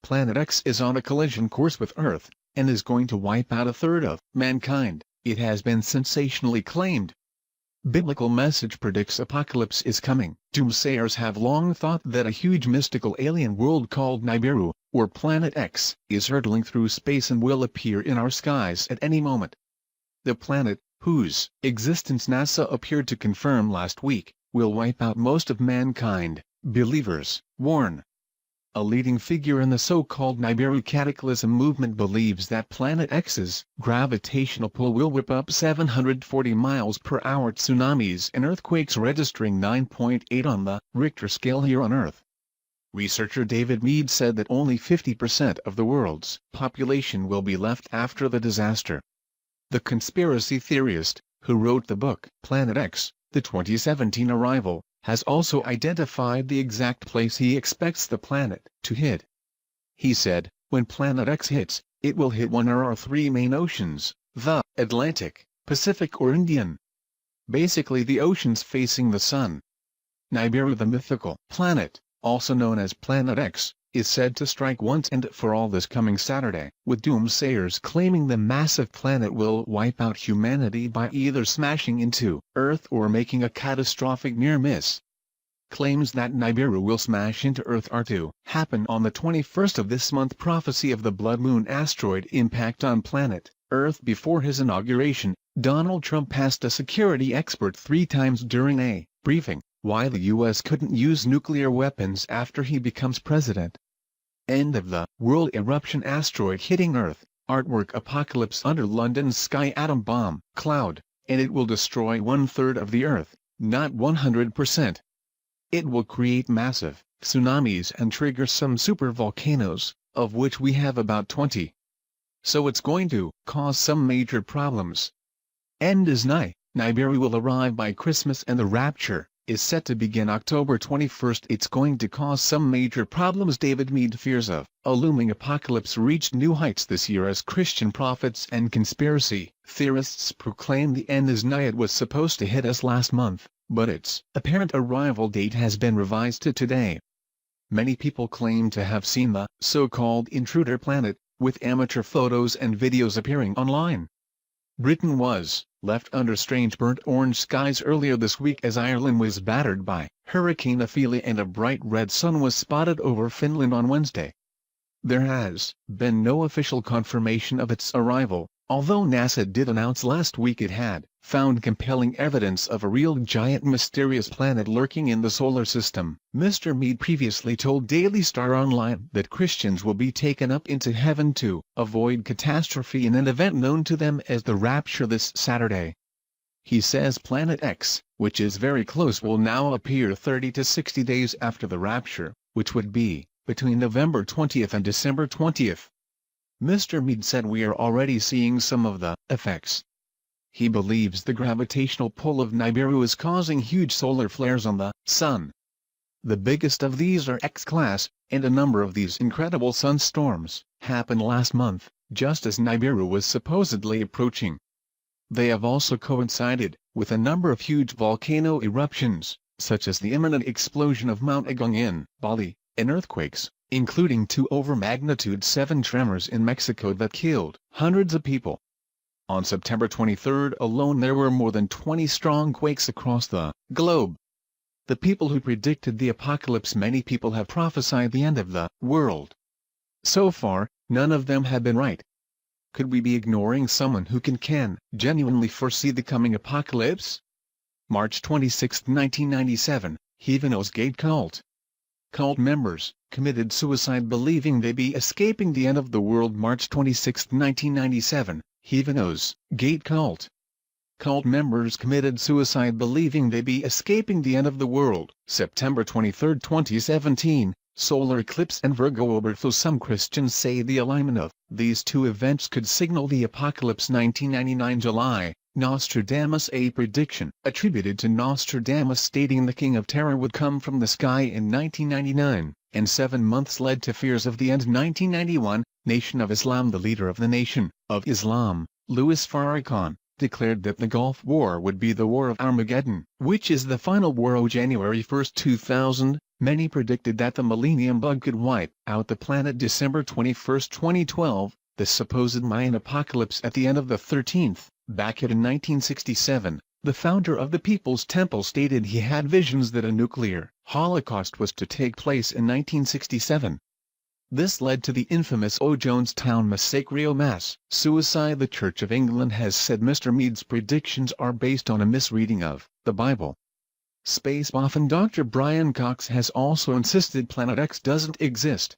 Planet X is on a collision course with Earth, and is going to wipe out a third of mankind, it has been sensationally claimed. Biblical message predicts apocalypse is coming. Doomsayers have long thought that a huge mystical alien world called Nibiru, or Planet X, is hurtling through space and will appear in our skies at any moment. The planet, whose existence NASA appeared to confirm last week, will wipe out most of mankind, believers warn. A leading figure in the so-called Nibiru cataclysm movement believes that Planet X's gravitational pull will whip up 740 miles per hour tsunamis and earthquakes registering 9.8 on the Richter scale here on Earth. Researcher David Mead said that only 50% of the world's population will be left after the disaster. The conspiracy theorist, who wrote the book Planet X, the 2017 arrival, has also identified the exact place he expects the planet to hit. He said, when Planet X hits, it will hit one of our three main oceans, the Atlantic, Pacific or Indian. Basically the oceans facing the sun. Nibiru, the mythical planet, also known as Planet X, is said to strike once and for all this coming Saturday, with doomsayers claiming the massive planet will wipe out humanity by either smashing into Earth or making a catastrophic near-miss. Claims that Nibiru will smash into Earth are to happen on the 21st of this month. Prophecy of the blood moon asteroid impact on planet Earth. Before his inauguration, Donald Trump asked a security expert 3 times during a briefing why the U.S. couldn't use nuclear weapons after he becomes president. End of the world eruption asteroid hitting Earth, artwork apocalypse under London's sky atom bomb cloud, and it will destroy 1/3 of the Earth, not 100%. It will create massive tsunamis and trigger some supervolcanoes, of which we have about 20. So it's going to cause some major problems. End is nigh. Nibiru will arrive by Christmas and the rapture is set to begin October 21st. It's going to cause some major problems. David Mead fears of a looming apocalypse reached new heights this year as Christian prophets and conspiracy theorists proclaim the end is nigh. It was supposed to hit us last month, but its apparent arrival date has been revised to today. Many people claim to have seen the so-called intruder planet, with amateur photos and videos appearing online. Britain was left under strange burnt orange skies earlier this week as Ireland was battered by Hurricane Ophelia and a bright red sun was spotted over Finland on Wednesday. There has been no official confirmation of its arrival, although NASA did announce last week it had found compelling evidence of a real giant mysterious planet lurking in the solar system. Mr. Mead previously told Daily Star Online that Christians will be taken up into heaven to avoid catastrophe in an event known to them as the rapture this Saturday. He says Planet X, which is very close, will now appear 30 to 60 days after the rapture, which would be between November 20th and December 20th. Mr. Mead said we are already seeing some of the effects. He believes the gravitational pull of Nibiru is causing huge solar flares on the Sun. The biggest of these are X-class, and a number of these incredible sunstorms happened last month, just as Nibiru was supposedly approaching. They have also coincided with a number of huge volcano eruptions, such as the imminent explosion of Mount Agung in Bali, and earthquakes, including 2 over magnitude 7 tremors in Mexico that killed hundreds of people. On September 23 alone there were more than 20 strong quakes across the globe. The people who predicted the apocalypse, many people have prophesied the end of the world. So far, none of them have been right. Could we be ignoring someone who can genuinely foresee the coming apocalypse? March 26, 1997, Heavenos Gate Cult. Cult members committed suicide believing they be escaping the end of the world. March 26, 1997, Heavenos Gate Cult. Cult members committed suicide believing they be escaping the end of the world. September 23, 2017, solar eclipse and Virgo overflow. Some Christians say the alignment of these two events could signal the apocalypse. 1999 July, Nostradamus. A prediction attributed to Nostradamus stating the King of Terror would come from the sky in 1999, and 7 months led to fears of the end. 1991, Nation of Islam. The leader of the Nation of Islam, Louis Farrakhan, declared that the Gulf War would be the War of Armageddon, which is the final war. January 1, 2000, Many predicted that the Millennium Bug could wipe out the planet December 21, 2012, the supposed Mayan apocalypse at the end of the 13th. Back in 1967, the founder of the People's Temple stated he had visions that a nuclear holocaust was to take place in 1967. This led to the infamous O. Jonestown massacre mass suicide. The Church of England has said Mr. Meade's predictions are based on a misreading of the Bible. Space boffin Dr. Brian Cox has also insisted Planet X doesn't exist.